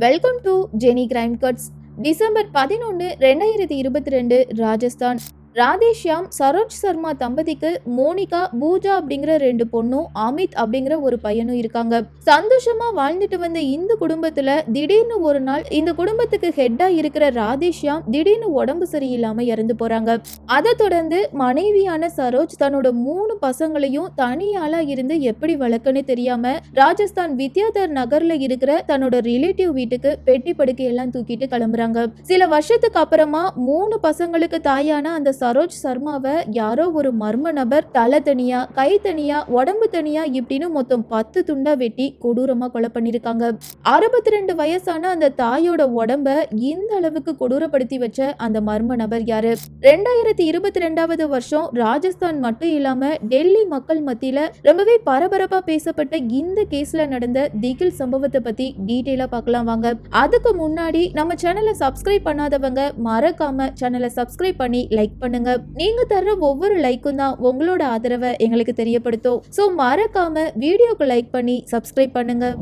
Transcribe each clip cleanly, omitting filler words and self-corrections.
Welcome to Jenny crime cuts. December 11, 2022 Rajasthan. Radheshyam Saroj Sharma தம்பதிக்கு மோனிகா, பூஜா அப்படிங்கிற 2 பொண்ணும், அமித் அப்படிங்கிற ஒரு பையனும் இருக்காங்க. சந்தோஷமா வாழ்ந்துட்டு வந்த இந்த குடும்பத்துல திடீர்னு ஒரு நாள் இந்த குடும்பத்துக்கு ஹெட்டா இருக்கிற ராதேஷ்யாம் திடீர்னு உடம்பு சரியில்லாம இறந்து போறாங்க. அதை தொடர்ந்து மனைவியான சரோஜ் தன்னோட 3 பசங்களையும் தனியாளா இருந்து எப்படி வளர்க்கன்னு தெரியாம ராஜஸ்தான் வித்யாதர் நகர்ல இருக்கிற தன்னோட ரிலேட்டிவ் வீட்டுக்கு பெட்டி படுக்கை எல்லாம் தூக்கிட்டு கிளம்புறாங்க. சில வருஷத்துக்கு அப்புறமா 3 பசங்களுக்கு தாயான அந்த சரோஜ் சர்மாவை யாரோ ஒரு மர்ம நபர் தலை தனியா, கை தனியா, உடம்பு தனியா இப்படின்னு மொத்தம் 10 துண்டா வெட்டி கொடூரமா கொலை பண்ணிருக்காங்க. 62 வயசான அந்த தாயோட உடம்ப இந்த அளவுக்கு கொடூரப்படுத்தி வச்ச அந்த மர்ம நபர் யாரு? 2022 வருஷம் ராஜஸ்தான் மட்டும் இல்லாம டெல்லி மக்கள் மத்தியில ரொம்பவே பரபரப்பா பேசப்பட்ட இந்த கேஸ்ல நடந்த திகில் சம்பவத்தை பத்தி டீடைலா பார்க்கலாம் வாங்க. அதுக்கு முன்னாடி நம்ம சேனலை சப்ஸ்கிரைப் பண்ணாதவங்க மறக்காம சேனலை சப்ஸ்கிரைப் பண்ணி லைக் பண்ணுங்க. நீங்க தர்ற ஒவ்வொரு லைக்கும் தான் உங்களோட ஆதரவை எங்களுக்கு தெரியப்படுத்தும். சோ மறக்காம வீடியோக்கு லைக் பண்ணி சப்ஸ்கிரைப் பண்ணுங்க.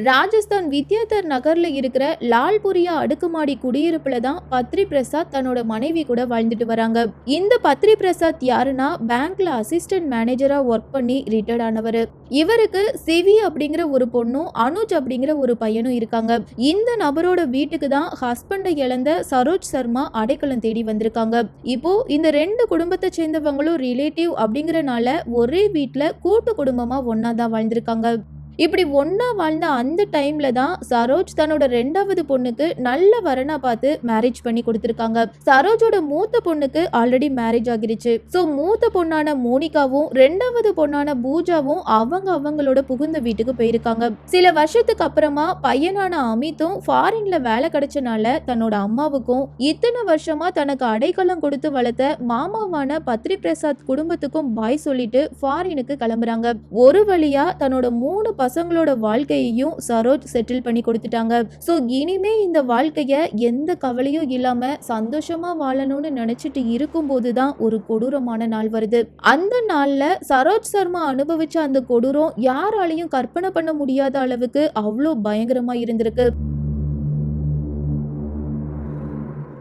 ராஜஸ்தான் வித்யாதர் நகர்ல இருக்கிற லால்புரியா அடுக்குமாடி குடியிருப்புல தான் பத்ரி பிரசாத் தன்னோட மனைவி கூட வாழ்ந்துட்டு வராங்க. இந்த பத்ரி பிரசாத் யாருன்னா பேங்க்ல அசிஸ்டன்ட் மேனேஜரா ஒர்க் பண்ணி ரிட்டையர்ட் ஆனவர். இவருக்கு சிவி அப்படிங்கிற ஒரு பொண்ணும், அனுஜ் அப்படிங்கிற ஒரு பையனும் இருக்காங்க. இந்த நபரோட வீட்டுக்கு தான் ஹஸ்பண்டை இழந்த சரோஜ் சர்மா அடைக்கலம் தேடி வந்திருக்காங்க. இப்போ இந்த 2 குடும்பத்தை சேர்ந்தவங்களும் ரிலேட்டிவ் அப்படிங்கறனால ஒரே வீட்டுல கூட்டு குடும்பமா ஒன்னா தான் வாழ்ந்திருக்காங்க. இப்படி ஒன்னா வாழ்ந்த அந்த டைம்ல தான் சரோஜ் தன்னோட 2வது பொண்ணுக்கு நல்ல வரனா பார்த்து மேரேஜ் பண்ணி கொடுத்திருக்காங்க. சரோஜோட மூத்த பொண்ணுக்கு ஆல்ரெடி மேரேஜ் ஆகிருச்சு. சோ மூத்த பொண்ணான மோனிகாவும் 2வது பொண்ணான பூஜாவும் அவங்களோட புகுந்த வீட்டுக்கு போயிருக்காங்க. சில வருஷத்துக்கு அப்புறமா பையனான அமித்தும் ஃபாரின்ல வேலை கிடைச்சனால தன்னோட அம்மாவுக்கும் இத்தனை வருஷமா தனக்கு அடைக்கலம் கொடுத்து வளர்த்த மாமாவான பத்ரி பிரசாத் குடும்பத்துக்கும் பாய் சொல்லிட்டு ஃபாரினுக்கு கிளம்புறாங்க. ஒரு வழியா தன்னோட 3 பசங்களோட வாழ்க்கையையும் சரோஜ் செட்டில் பண்ணி கொடுத்துட்டாங்க. சோ இனிமே இந்த வாழ்க்கைய எந்த கவலையும் இல்லாம சந்தோஷமா வாழணும்னு நினைச்சிட்டு இருக்கும் போதுதான் ஒரு கொடூரமான நாள் வருது. அந்த நாள்ல சரோஜ் சர்மா அனுபவிச்ச அந்த கொடூரம் யாராலையும் கற்பனை பண்ண முடியாத அளவுக்கு அவ்வளோ பயங்கரமா இருந்திருக்கு.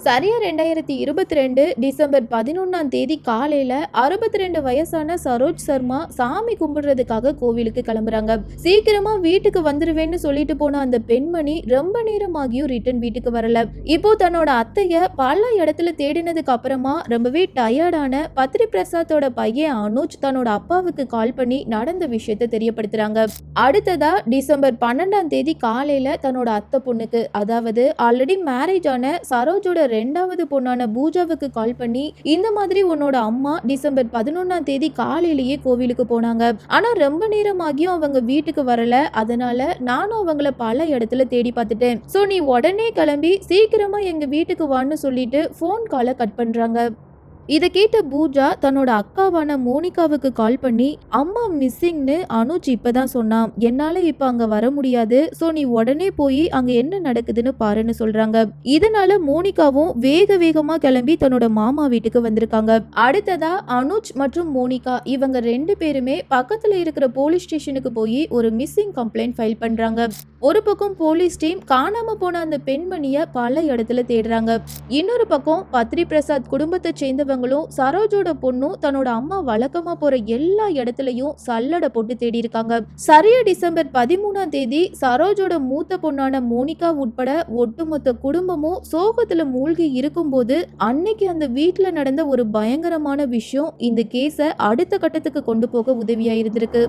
சரியா 2022 டிசம்பர் 11 காலையில 62 வயசான சரோஜ் சர்மா சாமி கும்பிடுறதுக்காக கோவிலுக்கு கிளம்புறாங்க. சீக்கிரமா வீட்டுக்கு வந்துருவேன்னு சொல்லிட்டு போன அந்த பெண்மணி ரொம்ப நேரமாகியும் ரிட்டர்ன் வீட்டுக்கு வரல. இப்போ தன்னோட அத்தைய பல இடத்துல தேடினதுக்கு அப்புறமா ரொம்பவே டயர்டான பத்ரி பிரசாத்தோட பையன் அனுஜ் தன்னோட அப்பாவுக்கு கால் பண்ணி நடந்த விஷயத்த தெரியப்படுத்துறாங்க. அடுத்ததா டிசம்பர் 12 காலையில தன்னோட அத்தை பொண்ணுக்கு, அதாவது ஆல்ரெடி மேரேஜ் ஆன சரோஜோட 2வது பொண்ணான பூஜாவுக்கு கால் பண்ணி இந்த மாதிரி உன்னோட அம்மா டிசம்பர் 11 காலையிலேயே கோவிலுக்கு போனாங்க. ஆனா ரொம்ப நேரமாகியும் அவங்க வீட்டுக்கு வரல. அதனால நானும் அவங்கள பல இடத்துல தேடி பார்த்துட்டேன். சோ நீ உடனே கிளம்பி சீக்கிரமா எங்க வீட்டுக்கு வான்னு சொல்லிட்டு போன் காலை கட் பண்றாங்க. இதை கேட்ட பூஜா தன்னோட அக்காவான மோனிகாவுக்கு கால் பண்ணி, அம்மா மிஸ்ஸிங்னு அனுஜ் இப்பதான் சொன்னான், என்னால இப்ப அங்க வர முடியாது, சோ நீ உடனே போய் அங்க என்ன நடக்குதுன்னு பாருன்னு சொல்றாங்க. இதனால மோனிகாவும் வேகமா கிளம்பி தன்னோட மாமா வீட்டுக்கு வந்திருக்காங்க. அடுத்ததா அனுஜ் மற்றும் மோனிகா இவங்க 2 பேருமே பக்கத்துல இருக்கிற போலீஸ் ஸ்டேஷனுக்கு போய் ஒரு மிஸ்ஸிங் கம்ப்ளைண்ட் ஃபைல் பண்றாங்க. ஒரு பக்கம் போலீஸ் டீம் காணாம போன அந்த பெண்மணிய பல இடத்துல தேடுறாங்க. இன்னொரு பக்கம் பத்ரி பிரசாத் குடும்பத்தை சேர்ந்தவங்க சரோஜோட பொண்ணும் தன்னோட அம்மா வழக்கமா போற எல்லா இடத்துலயும் சல்லடை போட்டு தேடி இருக்காங்க. சரியா டிசம்பர் 13 சரோஜோட மூத்த பொண்ணான மோனிகா உட்பட ஒட்டுமொத்த குடும்பமும் சோகத்துல மூழ்கி இருக்கும் போது அன்னைக்கு அந்த வீட்டுல நடந்த ஒரு பயங்கரமான விஷயம் இந்த கேஸ அடுத்த கட்டத்துக்கு கொண்டு போக உதவியா இருந்திருக்கு.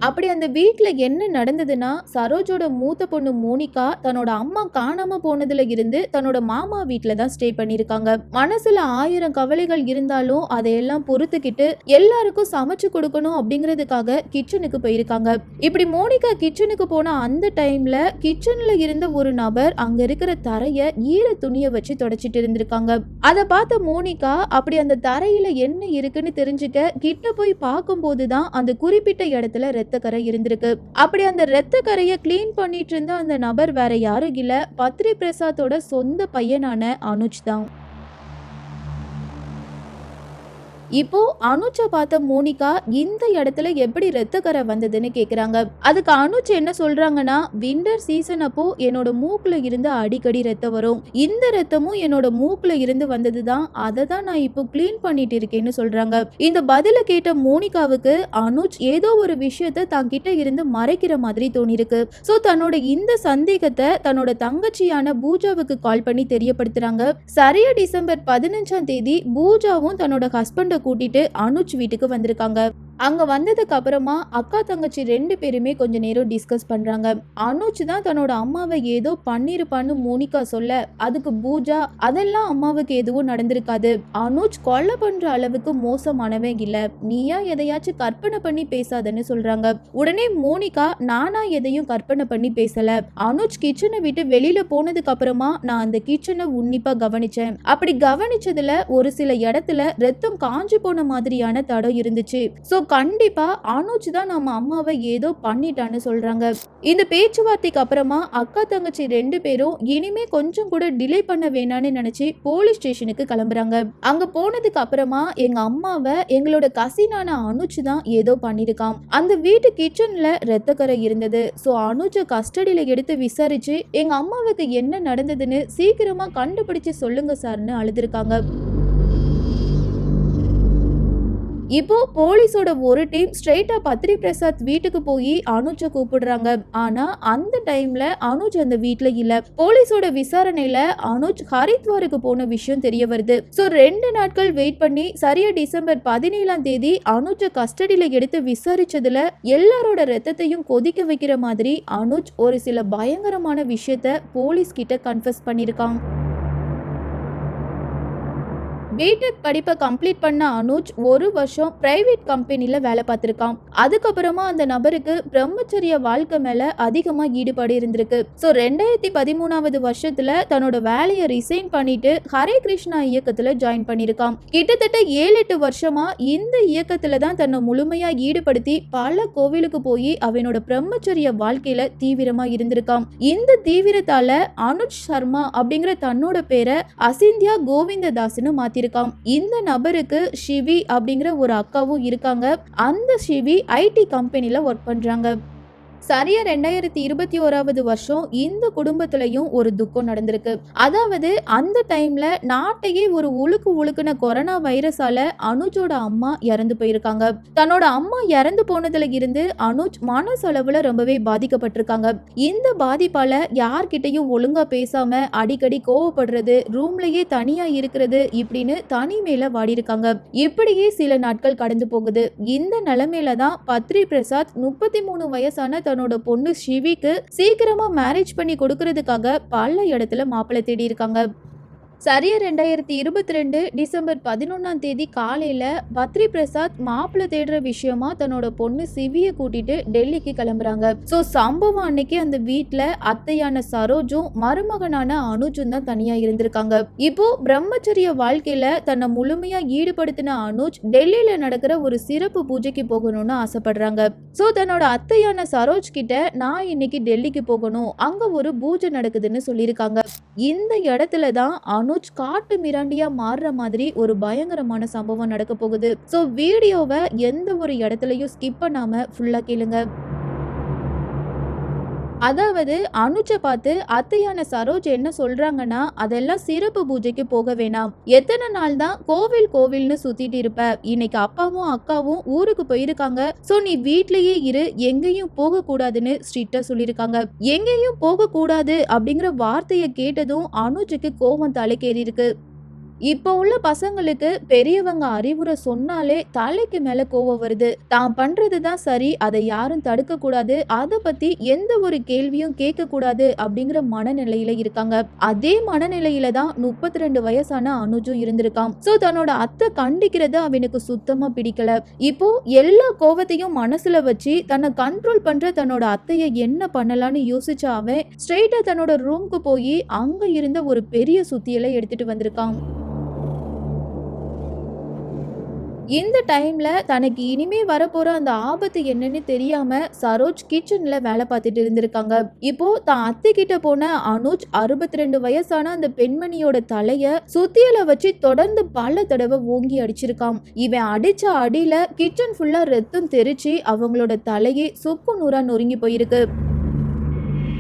அப்படி அந்த வீட்டுல என்ன நடந்ததுன்னா, சரோஜோட மூத்த பொண்ணு மோனிகா தன்னோட அம்மா காணாம போனதுல இருந்து தன்னோட மாமா வீட்டுல தான் ஸ்டே பண்ணிருக்காங்க. மனசுல 1000 கவலைகள் இருந்தாலும் அதையெல்லாம் பொறுத்துக்கிட்டு எல்லாருக்கும் சமைச்சு கொடுக்கணும் அப்படிங்கறதுக்காக கிச்சனுக்கு போயிருக்காங்க. இப்படி மோனிகா கிச்சனுக்கு போன அந்த டைம்ல கிச்சன்ல இருந்த ஒரு நபர் அங்க இருக்கிற தரைய ஈர துணிய வச்சு தொடச்சிட்டு இருந்திருக்காங்க. அதை பார்த்த மோனிகா அப்படி அந்த தரையில என்ன இருக்குன்னு தெரிஞ்சுக்க கிட்ட போய் பார்க்கும் போதுதான் அந்த குறிப்பிட்ட இடத்துல ரத்த கரை இருந்திருக்கு. அப்படி அந்த ரத்த கரையை கிளீன் பண்ணிட்டு இருந்த அந்த நபர் வேற யாரும் இல்ல, பத்ரி பிரசாத்தோட சொந்த பையனான அனுஜ் தான். இப்போ அனுஜ பார்த்த மோனிகா இந்த இடத்துல எப்படி ரத்தக்கரை வந்ததுன்னு கேக்குறாங்க. அதுக்கு அனுஜ் என்ன சொல்றாங்கன்னா, விண்டர் சீசன் அப்போ என்னோட மூக்குல இருந்து அடிக்கடி ரத்தம் வரும், இந்த ரத்தமும் என்னோட மூக்குல இருந்து வந்ததுதான், அதை தான் நான் இப்போ கிளீன் பண்ணிட்டு இருக்கேன்னு சொல்றாங்க. இந்த பதில கேட்ட மோனிகாவுக்கு அனுஜ் ஏதோ ஒரு விஷயத்த தான் கிட்ட இருந்து மறைக்கிற மாதிரி தோணிருக்கு. சோ தன்னோட இந்த சந்தேகத்தை தன்னோட தங்கச்சியான பூஜாவுக்கு கால் பண்ணி தெரியப்படுத்துறாங்க. சரியா டிசம்பர் 15ஆம் தேதி பூஜாவும் தன்னோட ஹஸ்பண்ட கூட்டிட்டு அனுஜ் வீட்டுக்கு வந்திருக்காங்க. அங்க வந்ததுக்கு அப்புறமா அக்கா தங்கச்சி 2 பேருமே கொஞ்ச நேரம் டிஸ்கஸ் பண்றாங்க. அனுஜ் தான் தன்னோட அம்மாவை ஏதோ பண்ணிருப்பான்னு மோனிகா சொல்ல, அதுக்கு பூஜா அதெல்லாம் அம்மாவுக்கு எதுவும் நடந்திருக்காது, அனுஜ் கொலை பண்ற அளவுக்கு மோசமானவன் இல்ல, நீயா எதையாச்சும் கற்பனை பண்ணி பேசாதன்னு சொல்றாங்க. உடனே மோனிகா, நானா எதையும் கற்பனை பண்ணி பேசல, அனுஜ் கிச்சனை விட்டு வெளியில போனதுக்கு அப்புறமா நான் அந்த கிச்சனை உன்னிப்பா கவனிச்சேன், அப்படி கவனிச்சதுல ஒரு சில இடத்துல ரத்தம் காஞ்சு போன மாதிரியான தடம் இருந்துச்சு, சோ கண்டிப்பா அனுஜ் தான் நம்ம அம்மாவை ஏதோ பண்ணிட்டான்னு சொல்றாங்க. இந்த பேச்சுவார்த்தைக்கு அப்புறமா அக்கா தங்கச்சி 2 பேரும் இனிமே கொஞ்சம் கூட டிலே பண்ண வேணான்னு நினைச்சு போலீஸ் ஸ்டேஷனுக்கு கிளம்புறாங்க. அங்க போனதுக்கு அப்புறமா எங்க அம்மாவை எங்களோட கசினான அனுஜ் தான் ஏதோ பண்ணிருக்கான், அந்த வீட்டு கிச்சன்ல ரத்தக்கரை இருந்தது, சோ அனுஜ கஸ்டடியில எடுத்து விசாரிச்சு எங்க அம்மாவுக்கு என்ன நடந்ததுன்னு சீக்கிரமா கண்டுபிடிச்சு சொல்லுங்க சார்னு அழுதுருக்காங்க. இப்போ போலீஸோட ஒரு டீம் ஸ்ட்ரெயிட்டா பத்ரி பிரசாத் வீட்டுக்கு போய் அனுஜ கூப்பிடுறாங்க. ஆனா அந்த டைம்ல அனுஜ் அந்த வீட்டுல இல்ல. போலீஸோட விசாரணையில அனுஜ் ஹரித்வாருக்கு போன விஷயம் தெரிய வருது. சோ 2 நாட்கள் வெயிட் பண்ணி சரியா டிசம்பர் 17ஆம் தேதி அனுஜ கஸ்டடியில எடுத்து விசாரிச்சதுல எல்லாரோட ரத்தத்தையும் கொதிக்க வைக்கிற மாதிரி அனுஜ் ஒரு சில பயங்கரமான விஷயத்த போலீஸ் கிட்ட கன்ஃபஸ் பண்ணிருக்கான். பிடெக் படிப்பை கம்ப்ளீட் பண்ண அனுஜ் 1 வருஷம் பிரைவேட் கம்பெனில வேலை பார்த்திருக்கான். அதுக்கப்புறமா அந்த நபருக்கு பிரம்மச்சரிய வாழ்க்கை மேல அதிகமா ஈடுபாடு இருந்திருக்கு. ஸோ 2013ஆவது வருஷத்துல தன்னோட வேலையை ரிசைன் பண்ணிட்டு ஹரே கிருஷ்ணா இயக்கத்துல ஜாயின் பண்ணிருக்கான். கிட்டத்தட்ட 7-8 வருஷமா இந்த இயக்கத்துல தான் தன்னை முழுமையா ஈடுபடுத்தி பல கோவிலுக்கு போய் அவனோட பிரம்மச்சரிய வாழ்க்கையில தீவிரமா இருந்திருக்கான். இந்த தீவிரத்தால அனுஜ் சர்மா அப்படிங்கிற தன்னோட பேரை அசிந்தியா கோவிந்ததாஸ்னு மாத்திருக்கான். இந்த நபருக்கு ஷிவி அப்படிங்கிற ஒரு அக்காவும் இருக்காங்க. அந்த ஷிவி ஐடி கம்பெனில ஒர்க் பண்றாங்க. சரியா 2021ஆவது வருஷம் இந்த குடும்பத்திலையும் ஒரு துக்கம் நடந்திருக்கு. அதாவது அந்த டைம்ல நாட்டையே ஒரு உழுக்குன கொரோனா வைரஸால அனுஜோட அம்மா இறந்து போயிருக்காங்க. தன்னோட அம்மா இறந்து போனதுல இருந்து அனுஜ் மனசளவுல ரொம்பவே பாதிக்கப்பட்டிருக்காங்க. இந்த பாதிப்பால யார்கிட்டையும் ஒழுங்கா பேசாம அடிக்கடி கோவப்படுறது, ரூம்லயே தனியா இருக்கிறது, இப்படின்னு தனிமையில வாடி இருக்காங்க. இப்படியே சில நாட்கள் கடந்து போகுது. இந்த நிலைமையில தான் பத்ரி பிரசாத் 33 வயசான தன்னோட பொண்ணு ஷிவிக்கு சீக்கிரமா மேரேஜ் பண்ணி கொடுக்கறதுக்காக பல இடத்துல மாப்பிள்ளை தேடி இருக்காங்க. சரியா 2022 டிசம்பர் 11ஆம் தேதி காலையில பத்ரி பிரசாத் மாப்பிள்ளை தேடுற விஷயமா தன்னோட பொண்ணு சிவியை கூட்டிட்டு டெல்லிக்கு கிளம்புறாங்க. சோ சம்பவம் அன்னைக்கு அந்த வீட்டுல அத்தையான சரோஜும் மருமகனான அனுஜும் தான் தனியா இருந்திருக்காங்க. இப்போ பிரம்மச்சரிய வாழ்க்கையில தன்னை முழுமையா ஈடுபடுத்தின அனுஜ் டெல்லியில நடக்கிற ஒரு சிறப்பு பூஜைக்கு போகணும்னு ஆசைப்படுறாங்க. சோ தன்னோட அத்தையான சரோஜ் கிட்ட, நான் இன்னைக்கு டெல்லிக்கு போகணும், அங்க ஒரு பூஜை நடக்குதுன்னு சொல்லியிருக்காங்க. இந்த இடத்துல தான் அனுஜ் காட்டு மிராண்டியா மாறுற மாதிரி ஒரு பயங்கரமான சம்பவம் நடக்க போகுது. சோ வீடியோவை எந்த ஒரு இடத்துலயும் ஸ்கிப் பண்ணாம ஃபுல்லா கேளுங்க. அதாவது அனுஜ பார்த்து அத்தையான சரோஜ் என்ன சொல்றாங்கன்னா, அதெல்லாம் சிறப்பு பூஜைக்கு போக வேணாம், எத்தனை நாள் தான் கோவில்னு சுத்திட்டு இருப்ப, இன்னைக்கு அப்பாவும் அக்காவும் ஊருக்கு போயிருக்காங்க, சோ நீ வீட்லயே இரு, எங்கேயும் போக கூடாதுன்னு ஸ்ட்ரிக்டா சொல்லியிருக்காங்க. எங்கேயும் போக கூடாது அப்படிங்கிற வார்த்தையை கேட்டதும் அனுஜுக்கு கோபம் தலைக்கேறி இருக்கு. இப்போ உள்ள பசங்களுக்கு பெரியவங்க அறிவுரை சொன்னாலே தலைக்கு மேல கோவம் வருது. தான் பண்றதுதான் சரி, அதை யாரும் தடுக்க கூடாது, அதை பத்தி எந்த ஒரு கேள்வியும் கேட்க கூடாது அப்படிங்கிற மனநிலையில இருக்காங்க. அதே மனநிலையில தான் 32 வயசான அனுஜும் இருந்திருக்கான். சோ தன்னோட அத்தை கண்டிக்கிறது அவனுக்கு சுத்தமா பிடிக்கல. இப்போ எல்லா கோவத்தையும் மனசுல வச்சு தன்னை கண்ட்ரோல் பண்ற தன்னோட அத்தைய என்ன பண்ணலான்னு யோசிச்ச அவன் ஸ்ட்ரெயிட்டா தன்னோட ரூம்க்கு போய் அங்க இருந்த ஒரு பெரிய சுத்தியலை எடுத்துட்டு வந்திருக்கான். இந்த டைம்ல தனக்கு இனிமே வரப்போற அந்த ஆபத்து என்னன்னு தெரியாம சரோஜ் கிச்சன்ல வேலை பார்த்துட்டு இருந்திருக்காங்க. இப்போ தான் அத்தை கிட்ட போன அனுஜ் 62 வயசான அந்த பெண்மணியோட தலைய சுத்தியல வச்சு தொடர்ந்து பல தடவை ஓங்கி அடிச்சிருக்கான். இவன் அடிச்ச அடியில கிச்சன் ஃபுல்லா ரத்தம் தெரிச்சு அவங்களோட தலையே சுக்கு நூறா நொறுங்கி போயிருக்கு.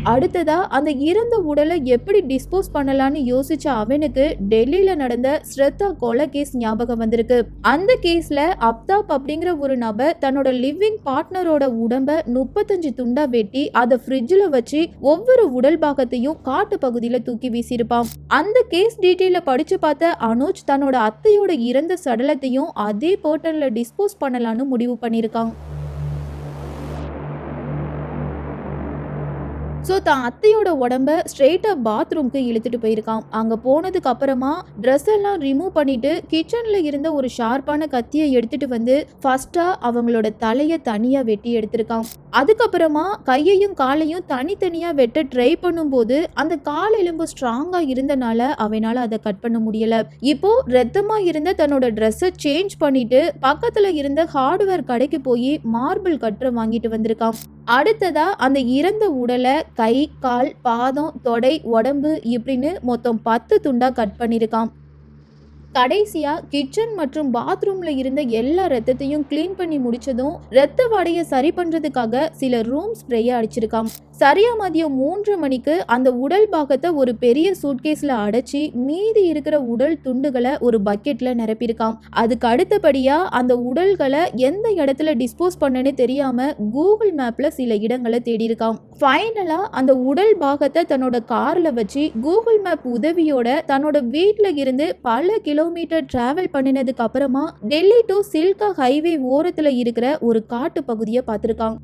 அடுத்ததா அந்த இறந்த உடலை எப்படி டிஸ்போஸ் பண்ணலான்னு யோசிச்ச அவனுக்கு டெல்லியில நடந்த ஸ்ரத்தா கொலை கேஸ் ஞாபகம் வந்திருக்கு. அந்த கேஸ்ல அப்தாப் அப்படிங்கிற ஒரு நபர் தன்னோட லிவிங் பார்ட்னரோட உடம்ப 35 துண்டா வெட்டி அதை ஃப்ரிட்ஜ்ல வச்சு ஒவ்வொரு உடல் பாகத்தையும் காட்டு பகுதியில தூக்கி வீசியிருப்பான். அந்த கேஸ் டீட்டெயில படிச்சு பார்த்த அனுஜ் தன்னோட அத்தையோட இறந்த சடலத்தையும் அதே போர்ட்டன்ல டிஸ்போஸ் பண்ணலான்னு முடிவு பண்ணியிருக்கான். ஸோ தான் அத்தையோட உடம்ப ஸ்ட்ரெயிட்டாக பாத்ரூம்க்கு இழுத்துட்டு போயிருக்கான். அங்கே போனதுக்கு அப்புறமா ட்ரெஸ் எல்லாம் ரிமூவ் பண்ணிட்டு கிச்சனில் இருந்த ஒரு ஷார்ப்பான கத்தியை எடுத்துட்டு வந்து ஃபர்ஸ்ட்டாக அவங்களோட தலையை தனியாக வெட்டி எடுத்திருக்கான். அதுக்கப்புறமா கையையும் காலையும் தனித்தனியாக வெட்ட ட்ரை பண்ணும்போது அந்த கால் எலும்பு ஸ்ட்ராங்காக இருந்தனால அவனால் அதை கட் பண்ண முடியலை. இப்போ ரத்தமாக இருந்த தன்னோட ட்ரெஸ்ஸை சேஞ்ச் பண்ணிட்டு பக்கத்தில் இருந்த ஹார்ட்வேர் கடைக்கு போய் மார்பிள் கட்டரை வாங்கிட்டு வந்திருக்கான். அடுத்ததா அந்த இறந்த உடலை கை, கால், பாதம், தொடை, உடம்பு இப்படின்னு மொத்தம் 10 துண்டா கட் பண்ணியிருக்கான். கடைசியா கிச்சன் மற்றும் பாத்ரூம்ல இருந்த எல்லா ரத்தத்தையும் கிளீன் பண்ணி முடிச்சதும் ரத்த வாடையை சரி பண்றதுக்காக சில ரூம் ஸ்ப்ரேயை அடிச்சிருக்கான். சரியா மதியம் 3:30 மணிக்கு அந்த உடல் பாகத்தை ஒரு பெரிய சூட்கேஸ்ல அடைச்சி மீதி இருக்கிற உடல் துண்டுகளை ஒரு பக்கெட்ல நிரப்பியிருக்கான். அதுக்கு அடுத்தபடியா அந்த உடல்களை எந்த இடத்துல டிஸ்போஸ் பண்ணனே தெரியாம கூகுள் மேப்ல சில இடங்களை தேடி இருக்கான். ஃபைனலா அந்த உடல் பாகத்தை தன்னோட கார்ல வச்சு கூகுள் மேப் உதவியோட தன்னோட வீட்டுல இருந்து பல கிலோமீட்டர் டிராவல் பண்ணினதுக்கு அப்புறமா டெல்லி டு சில்கா ஹைவே ஓரத்துல இருக்கிற ஒரு காட்டு பகுதியை பார்த்திருக்காங்க.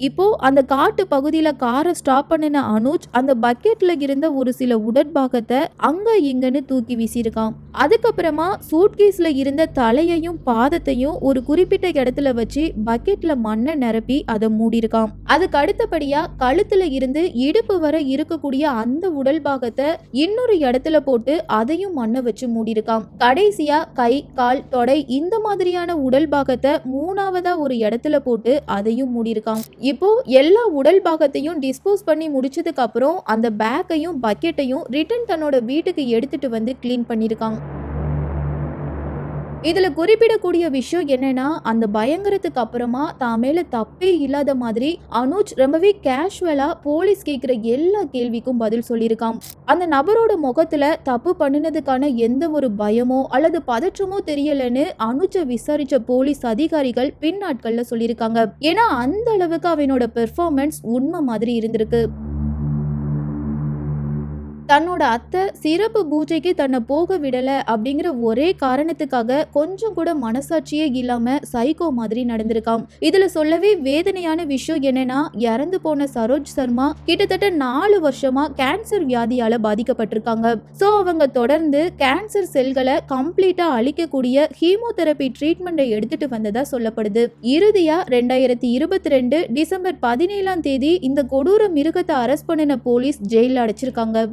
இப்போ அந்த காட்டு பகுதியில காரை ஸ்டாப் பண்ணின அனுஜ் அந்த பக்கெட்ல இருந்த ஒரு சில உடற்பாகத்தை அங்க இங்கன்னு தூக்கி வீசியிருக்கான். அதுக்கப்புறமா சூட்கேஸ்ல இருந்த தலையையும் பாதத்தையும் ஒரு குறிப்பிட்ட இடத்துல வச்சு பக்கெட்ல மண்ணை நிரப்பி அதை மூடியிருக்கான். அதுக்கு அடுத்தபடியா கழுத்துல இருந்து இடுப்பு வரை இருக்கக்கூடிய அந்த உடல் பாகத்தை இன்னொரு இடத்துல போட்டு அதையும் மண்ணை வச்சு மூடியிருக்கான். கடைசியா கை, கால், தொடை இந்த மாதிரியான உடல் பாகத்தை 3ஆவதா ஒரு இடத்துல போட்டு அதையும் மூடியிருக்கான். இப்போ எல்லா உடல் பாகத்தையும் டிஸ்போஸ் பண்ணி முடிச்சதுக்கு அப்புறம் அந்த பேக்கையும் பக்கெட்டையும் ரிட்டன் தன்னோட வீட்டுக்கு எடுத்துட்டு வந்து கிளீன் பண்ணிருக்காங்க. இதுல குறிப்பிடக்கூடிய விஷயம் என்னன்னா, அந்த பயங்கரத்துக்கு அப்புறமா தான் மேல தப்பே இல்லாத மாதிரி அனுஜ் ரொம்பவே கேஷுவலா போலீஸ் கேட்கிற எல்லா கேள்விக்கும் பதில் சொல்லியிருக்கான். அந்த நபரோட முகத்துல தப்பு பண்ணினதுக்கான எந்த ஒரு பயமோ அல்லது பதற்றமோ தெரியலன்னு அனுஜை விசாரிச்ச போலீஸ் அதிகாரிகள் பின்னாட்கள்ல சொல்லியிருக்காங்க. ஏன்னா அந்த அளவுக்கு அவனோட பெர்ஃபார்மன்ஸ் உண்மை மாதிரி இருந்திருக்கு. தன்னோட அத்தை சிறப்பு பூஜைக்கு தன்னை போக விடல அப்படிங்கிற ஒரே காரணத்துக்காக கொஞ்சம் கூட மனசாட்சியே இல்லாம சைக்கோ மாதிரி நடந்திருக்காம். இதுல சொல்லவே வேதனையான விஷயம் என்னன்னா, இறந்து போன சரோஜ் சர்மா கிட்டத்தட்ட 4 வருஷமா கேன்சர் வியாதியால பாதிக்கப்பட்டிருக்காங்க. சோ அவங்க தொடர்ந்து கேன்சர் செல்களை கம்ப்ளீட்டா அழிக்கக்கூடிய ஹீமோதெரபி ட்ரீட்மெண்ட்டை எடுத்துட்டு வந்ததா சொல்லப்படுது. இறுதியா 2022 டிசம்பர் 17 இந்த கொடூர மிருகத்தை அரெஸ்ட் பண்ணின போலீஸ் ஜெயில அடைச்சிருக்காங்க.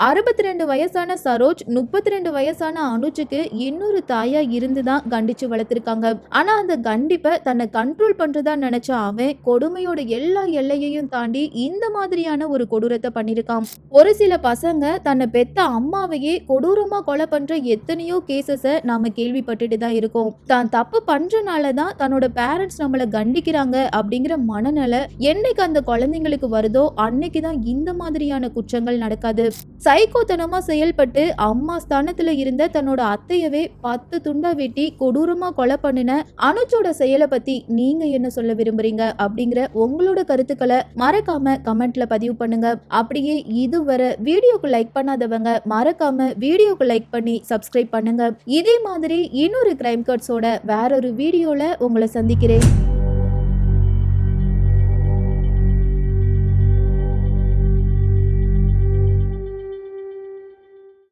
62 வயசான சரோஜ் 32 வயசான அனுஜுக்கு இன்னொரு தாயா இருந்துதான் கண்டிச்சு வளர்த்திருக்காங்க. ஆனா அந்த கண்டிப்பை தன்னை கண்ட்ரோல் பண்றதா நினைச்ச அவன் கொடுமையோட எல்லா எல்லையையும் தாண்டி இந்த மாதிரியான ஒரு கொடூரத்தை பண்ணிருக்கான். ஒரு சில பசங்க தன்னை பெத்த அம்மாவையே கொடூரமா கொலை பண்ற எத்தனையோ கேசஸ நாம கேள்விப்பட்டுட்டு தான் இருக்கோம். தான் தப்பு பண்றனாலதான் தன்னோட பேரண்ட்ஸ் நம்மளை கண்டிக்கிறாங்க அப்படிங்கிற மனநிலை என்னைக்கு அந்த குழந்தைங்களுக்கு வருதோ அன்னைக்குதான் இந்த மாதிரியான குற்றங்கள் நடக்காது. சைக்கோத்தனமா செயல்பட்டு அம்மா ஸ்தானத்துல இருந்த தன்னோட அத்தையவே 10 துண்டா வெட்டி கொடூரமா கொலை பண்ணின அனுஜோட செயலை பத்தி நீங்க என்ன சொல்ல விரும்புறீங்க அப்படிங்கிற உங்களோட கருத்துக்களை மறக்காம கமெண்ட்ல பதிவு பண்ணுங்க. அப்படியே இதுவரை வீடியோக்கு லைக் பண்ணாதவங்க மறக்காம வீடியோக்கு லைக் பண்ணி சப்ஸ்கிரைப் பண்ணுங்க. இதே மாதிரி இன்னொரு கிரைம் கட்ஸோட வேறொரு வீடியோல உங்களை சந்திக்கிறேன்.